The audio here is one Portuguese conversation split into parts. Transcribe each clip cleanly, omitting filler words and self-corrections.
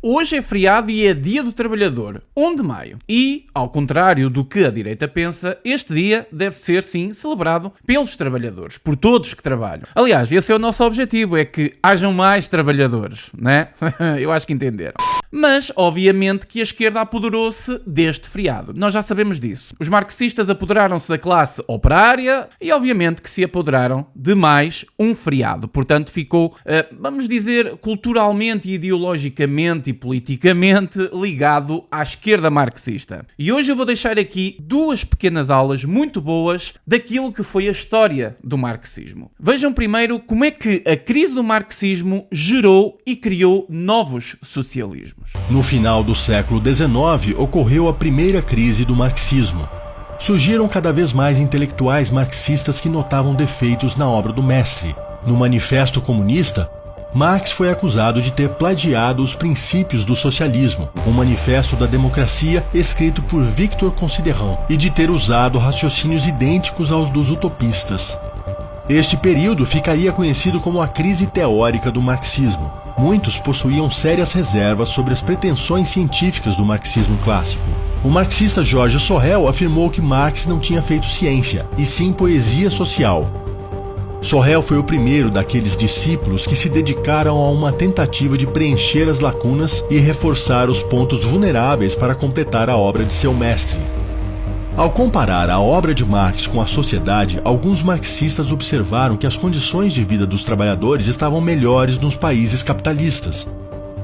Hoje é feriado e é Dia do Trabalhador, 1 de maio. E, ao contrário do que a direita pensa, este dia deve ser, sim, celebrado pelos trabalhadores, por todos que trabalham. Aliás, esse é o nosso objetivo, é que hajam mais trabalhadores, né? Eu acho que entenderam. Mas, obviamente, que a esquerda apoderou-se deste feriado. Nós já sabemos disso. Os marxistas apoderaram-se da classe operária e, obviamente, que se apoderaram de mais um feriado. Portanto, ficou, vamos dizer, culturalmente, ideologicamente e politicamente ligado à esquerda marxista. E hoje eu vou deixar aqui duas pequenas aulas muito boas daquilo que foi a história do marxismo. Vejam primeiro como é que a crise do marxismo gerou e criou novos socialismos. No final do século XIX, ocorreu a primeira crise do marxismo. Surgiram cada vez mais intelectuais marxistas que notavam defeitos na obra do mestre. No Manifesto Comunista, Marx foi acusado de ter plagiado os princípios do socialismo, um manifesto da democracia escrito por Victor Considerant, e de ter usado raciocínios idênticos aos dos utopistas. Este período ficaria conhecido como a crise teórica do marxismo. Muitos possuíam sérias reservas sobre as pretensões científicas do marxismo clássico. O marxista Georges Sorel afirmou que Marx não tinha feito ciência, e sim poesia social. Sorel foi o primeiro daqueles discípulos que se dedicaram a uma tentativa de preencher as lacunas e reforçar os pontos vulneráveis para completar a obra de seu mestre. Ao comparar a obra de Marx com a sociedade, alguns marxistas observaram que as condições de vida dos trabalhadores estavam melhores nos países capitalistas.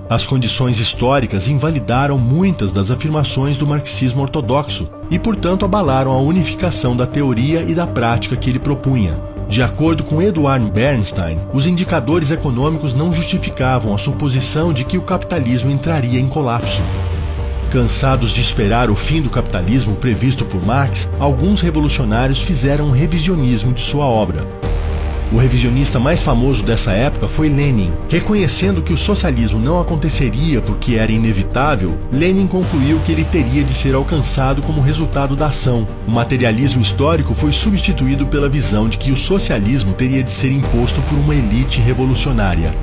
As condições históricas invalidaram muitas das afirmações do marxismo ortodoxo e, portanto, abalaram a unificação da teoria e da prática que ele propunha. De acordo com Eduard Bernstein, os indicadores econômicos não justificavam a suposição de que o capitalismo entraria em colapso. Cansados de esperar o fim do capitalismo previsto por Marx, alguns revolucionários fizeram um revisionismo de sua obra. O revisionista mais famoso dessa época foi Lenin. Reconhecendo que o socialismo não aconteceria porque era inevitável, Lenin concluiu que ele teria de ser alcançado como resultado da ação. O materialismo histórico foi substituído pela visão de que o socialismo teria de ser imposto por uma elite revolucionária.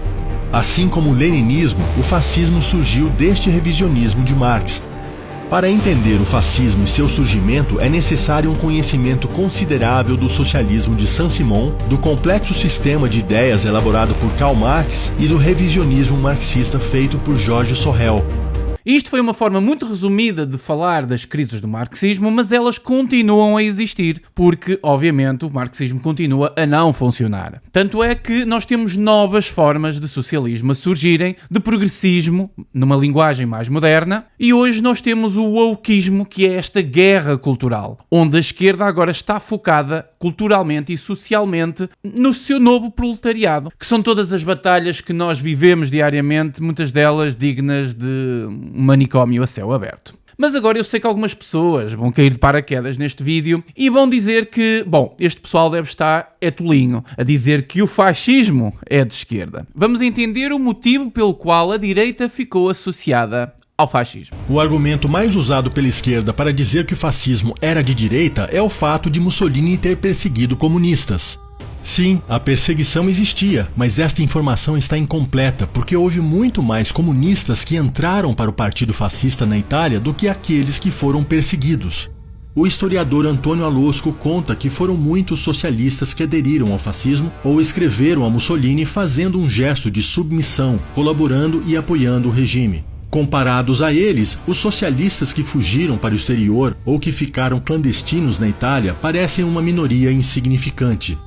Assim como o leninismo, o fascismo surgiu deste revisionismo de Marx. Para entender o fascismo e seu surgimento, é necessário um conhecimento considerável do socialismo de Saint-Simon, do complexo sistema de ideias elaborado por Karl Marx e do revisionismo marxista feito por Georges Sorel. Isto foi uma forma muito resumida de falar das crises do marxismo, mas elas continuam a existir, porque, obviamente, o marxismo continua a não funcionar. Tanto é que nós temos novas formas de socialismo a surgirem, de progressismo, numa linguagem mais moderna, e hoje nós temos o wokeismo, que é esta guerra cultural, onde a esquerda agora está focada culturalmente e socialmente no seu novo proletariado, que são todas as batalhas que nós vivemos diariamente, muitas delas dignas de um manicômio a céu aberto. Mas agora eu sei que algumas pessoas vão cair de paraquedas neste vídeo e vão dizer que, bom, este pessoal deve estar tolinho a dizer que o fascismo é de esquerda. Vamos entender o motivo pelo qual a direita ficou associada ao fascismo. O argumento mais usado pela esquerda para dizer que o fascismo era de direita é o fato de Mussolini ter perseguido comunistas. Sim, a perseguição existia, mas esta informação está incompleta porque houve muito mais comunistas que entraram para o Partido Fascista na Itália do que aqueles que foram perseguidos. O historiador Antônio Alosco conta que foram muitos socialistas que aderiram ao fascismo ou escreveram a Mussolini fazendo um gesto de submissão, colaborando e apoiando o regime. Comparados a eles, os socialistas que fugiram para o exterior ou que ficaram clandestinos na Itália parecem uma minoria insignificante.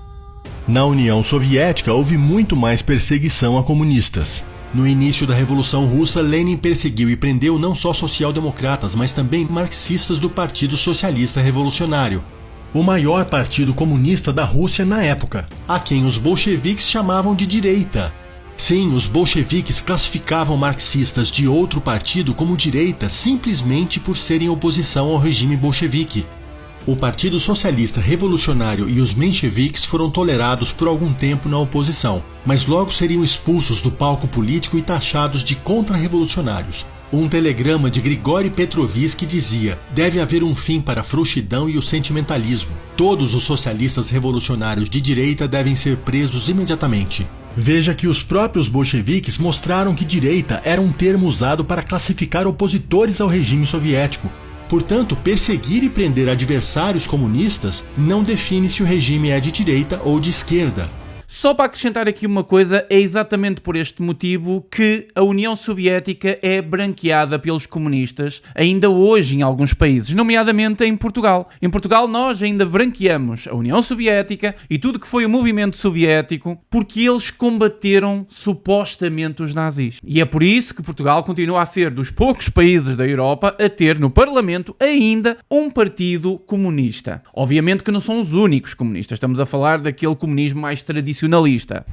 Na União Soviética houve muito mais perseguição a comunistas. No início da Revolução Russa, Lenin perseguiu e prendeu não só social-democratas, mas também marxistas do Partido Socialista Revolucionário, o maior partido comunista da Rússia na época, a quem os bolcheviques chamavam de direita. Sim, os bolcheviques classificavam marxistas de outro partido como direita simplesmente por serem oposição ao regime bolchevique. O Partido Socialista Revolucionário e os mencheviques foram tolerados por algum tempo na oposição, mas logo seriam expulsos do palco político e taxados de contra-revolucionários. Um telegrama de Grigori Petrovsky dizia: deve haver um fim para a frouxidão e o sentimentalismo. Todos os socialistas revolucionários de direita devem ser presos imediatamente. Veja que os próprios bolcheviques mostraram que direita era um termo usado para classificar opositores ao regime soviético. Portanto, perseguir e prender adversários comunistas não define se o regime é de direita ou de esquerda. Só para acrescentar aqui uma coisa, é exatamente por este motivo que a União Soviética é branqueada pelos comunistas ainda hoje em alguns países, nomeadamente em Portugal. Em Portugal nós ainda branqueamos a União Soviética e tudo que foi o movimento soviético porque eles combateram supostamente os nazis. E é por isso que Portugal continua a ser dos poucos países da Europa a ter no Parlamento ainda um partido comunista. Obviamente que não são os únicos comunistas, estamos a falar daquele comunismo mais tradicionalista.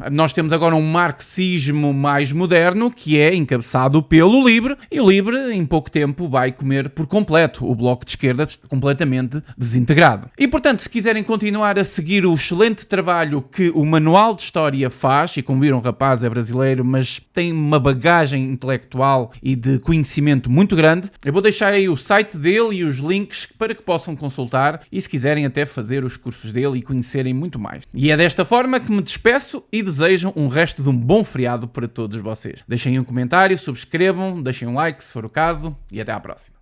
Nós temos agora um marxismo mais moderno que é encabeçado pelo LIVRE e o LIVRE em pouco tempo vai comer por completo o Bloco de Esquerda completamente desintegrado. E portanto, se quiserem continuar a seguir o excelente trabalho que o Manual de História faz, e como viram o rapaz é brasileiro, mas tem uma bagagem intelectual e de conhecimento muito grande, eu vou deixar aí o site dele e os links para que possam consultar e se quiserem até fazer os cursos dele e conhecerem muito mais. E é desta forma que me despeço e desejo um resto de um bom feriado para todos vocês. Deixem um comentário, subscrevam, deixem um like se for o caso e até à próxima.